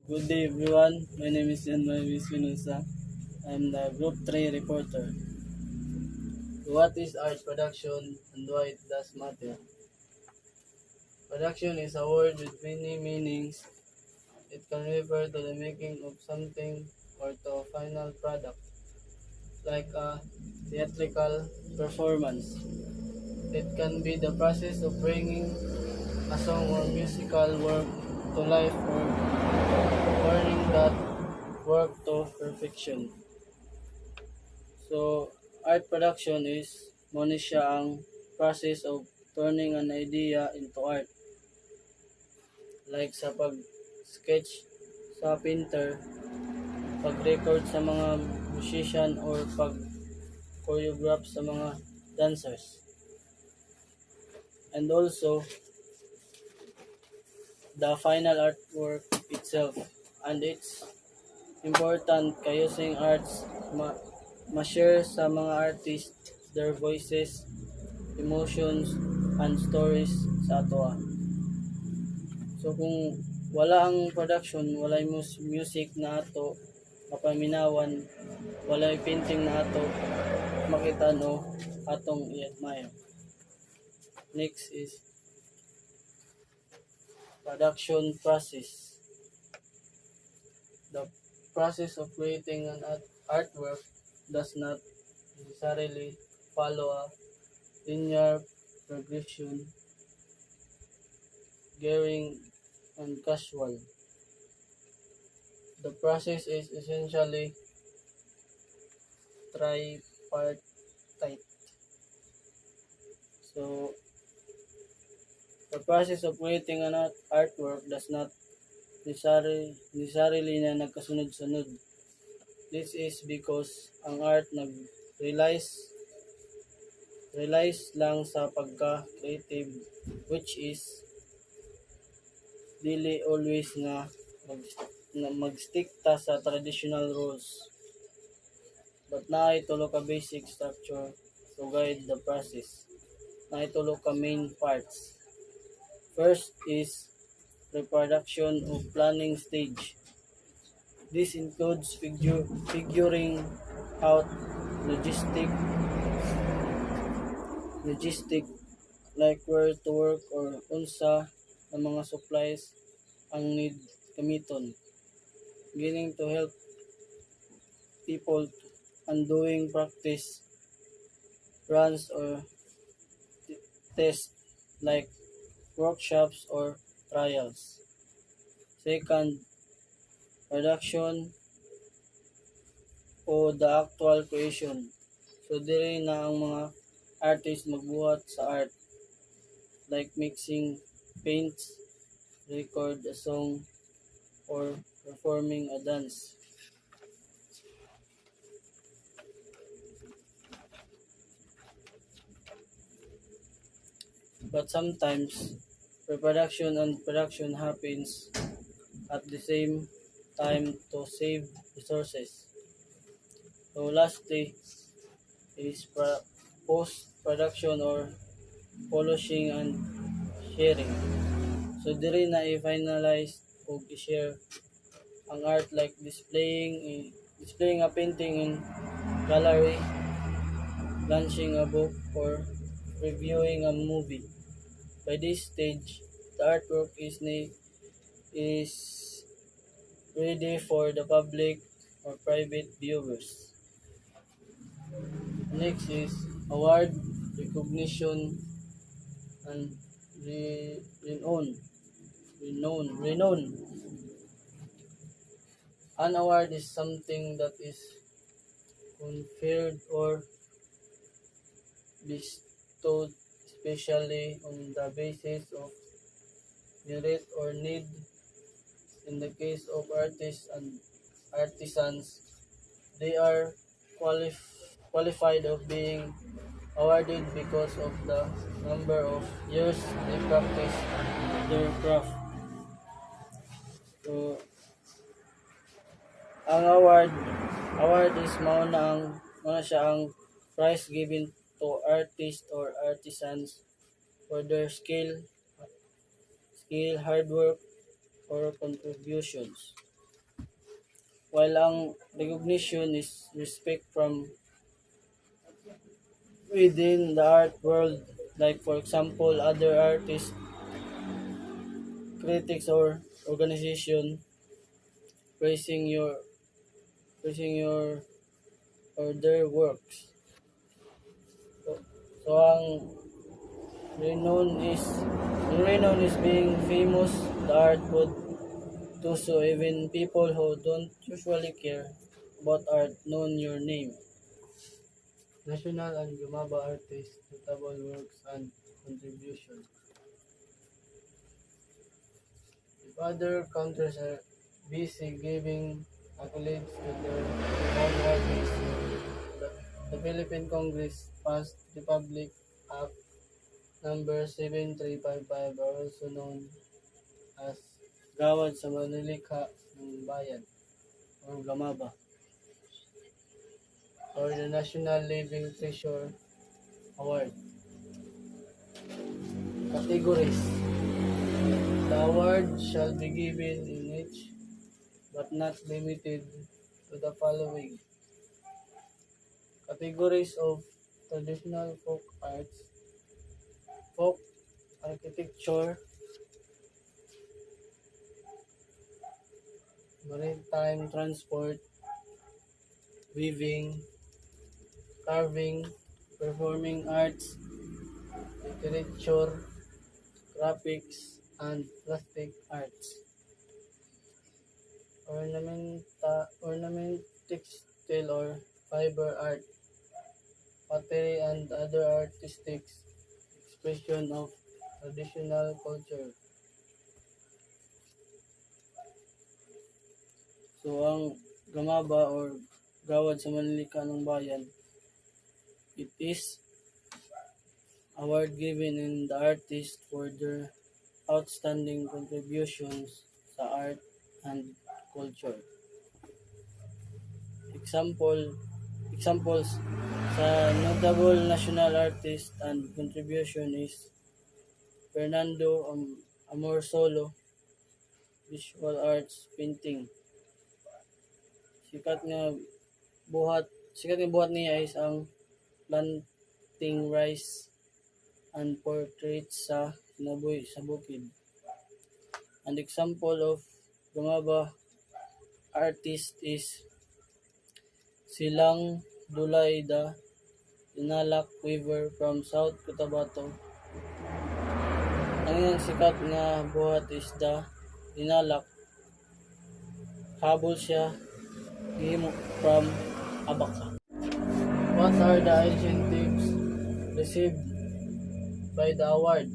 Good day everyone. My name is Jan Marvis Vinosa. I'm the Group 3 reporter. What is art production and why it does matter? Production is a word with many meanings. It can refer to the making of something or to a final product, like a theatrical performance. It can be the process of bringing a song or musical work to life or turning that work to perfection. So, art production is muna siya ang process of turning an idea into art. Like sa pag-sketch sa painter, pag-record sa mga musician or pag-choreograph sa mga dancers. And also, the final artwork itself. And it's important kay using arts ma-share sa mga artists their voices, emotions, and stories sa atoa. So kung wala ang production, wala yung music na ato mapaminawan, wala yung painting na ato makita no atong i-admire. Next is production process. The process of creating an artwork does not necessarily follow a linear progression, gearing and casual. The process is essentially tripartite. So, the process of creating an artwork does not necessarily na nagkasunod-sunod. This is because ang art relies lang sa pagka-creative, which is dili always nga mag-stick ta sa traditional rules. But naay tulo ka basic structure to guide the process. Naay tulo ka main parts. First is pre-production o planning stage. This includes figuring out logistic like where to work or unsa ng mga supplies ang need gamiton. Beginning to help people and doing practice runs or tests like workshops or trials. Second, production o the actual creation. So diri na ang mga artist magbuhat sa art like mixing paints, record a song, or performing a dance. But sometimes pre-production and production happens at the same time to save resources. So lastly is post-production or polishing and sharing. So diri na i-finalize o i-share ang art like displaying a painting in gallery, launching a book, or reviewing a movie. By this stage, the artwork is ready for the public or private viewers. Next is award, recognition, and renown. An award is something that is conferred or bestowed especially on the basis of merit or need. In the case of artists and artisans, they are qualified of being awarded because of the number of years they practice their craft. So, ang award is mauna siya ang prize given to artists or artisans for their skill, hard work, or contributions. while ang recognition is respect from within the art world, like for example other artists, critics or organization praising your or their works. So, so ang renown is renown is being famous. The art would do so even people who don't usually care about art known your name. National and Gumaba artists, notable works and contributions. If other countries are busy giving accolades to their own artists, the, the Philippine Congress passed Republic Act number 7355, or also known as Gawad sa Manlilikha ng Bayan or Gamaba, or the National Living Treasure Award. Categories. The award shall be given in each but not limited to the following: categories of traditional folk arts, folk architecture, maritime transport, weaving, carving, performing arts, literature, graphics, and plastic arts. Ornament, textile or fiber art, pottery, and other artistic expression of traditional culture. So, ang Gamaba or Gawad sa Manlilikha ng Bayan, it is award given in the artist for their outstanding contributions sa art and culture. Examples sa notable national artist and contribution is Fernando Amorsolo, visual arts painting. Sikat nga buhat niya is ang planting rice and portraits sa kinabuhi sa bukid. An example of Gamaba artist is Silang Dulaida, Inalak Weaver from South Cotabato. Ang iyang sikat nga buhat is the Inalak. Habol siya gihimo from Abaka. What are the incentives received by the awardee?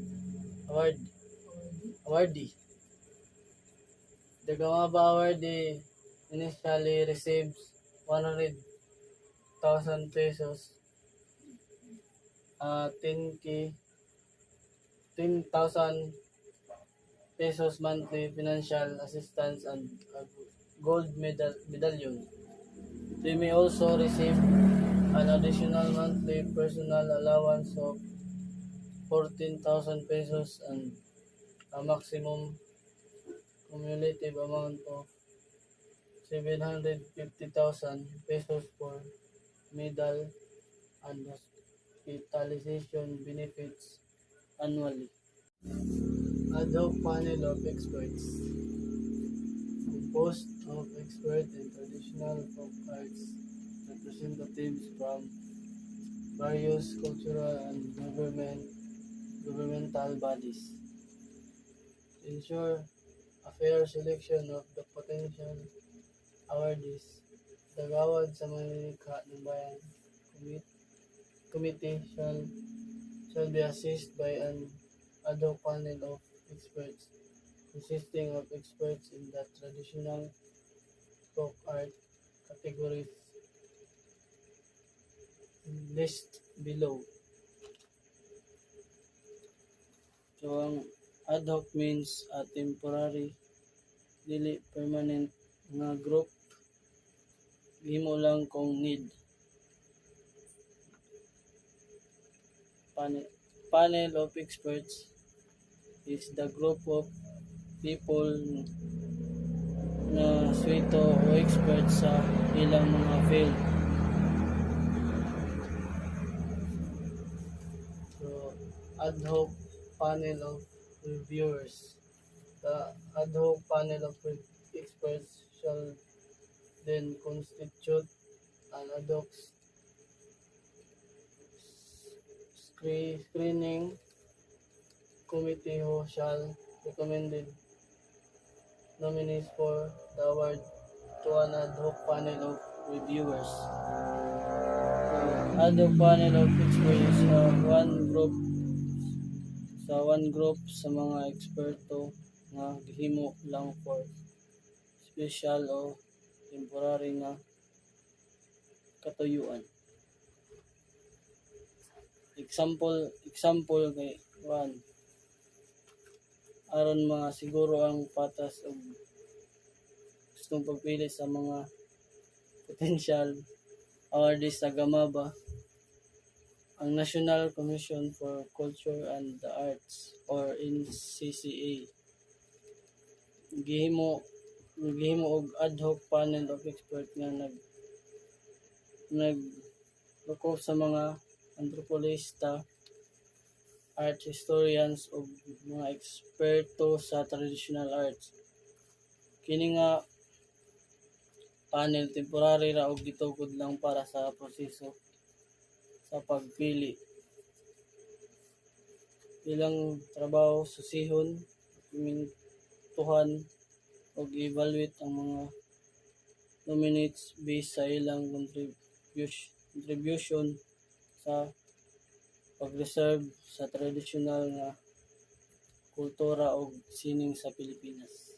The Gamaba awardee initially receives 100,000 pesos, 10,000 pesos monthly financial assistance, and a gold medallion. They may also receive an additional monthly personal allowance of 14,000 pesos and a maximum cumulative amount of 750,000 pesos for medal and hospitalization benefits annually. Ad hoc panel of experts, composed of experts in traditional folk arts, representatives from various cultural and governmental bodies, to ensure a fair selection of the potential awardees. The Gawad sa Manlilikha ng Bayan Committee shall be assisted by an ad hoc panel of experts consisting of experts in the traditional folk art categories list below. So, ang ad hoc means a temporary, dili permanent nga group. Himo lang kung need. Panel of experts is the group of people na swito o expert sa ilang mga field. So, ad hoc panel of reviewers. The ad hoc panel of experts shall then constitute an ad hoc screening committee who shall recommended nominees for the award to an ad hoc panel of reviewers. So, ad hoc panel of experts one group sa mga eksperto nga gihimo lang for special o temporary nga katuyuan. Example kay one, aron mga siguro ang patas o gustong pagpili sa mga potential awardees sa Gamaba, ang National Commission for Culture and the Arts or NCCA gihimo og ad hoc panel of expert nga naglukop sa mga anthropologista, art historians ug mga eksperto sa traditional arts. Kini nga panel temporary ra og gitukod lang para sa proseso sa pagpili. Ilang trabaho susihon, mintuhan ug evaluate ang mga nominates based sa ilang contribution sa pag-reserve sa traditional nga kultura ug sining sa Pilipinas.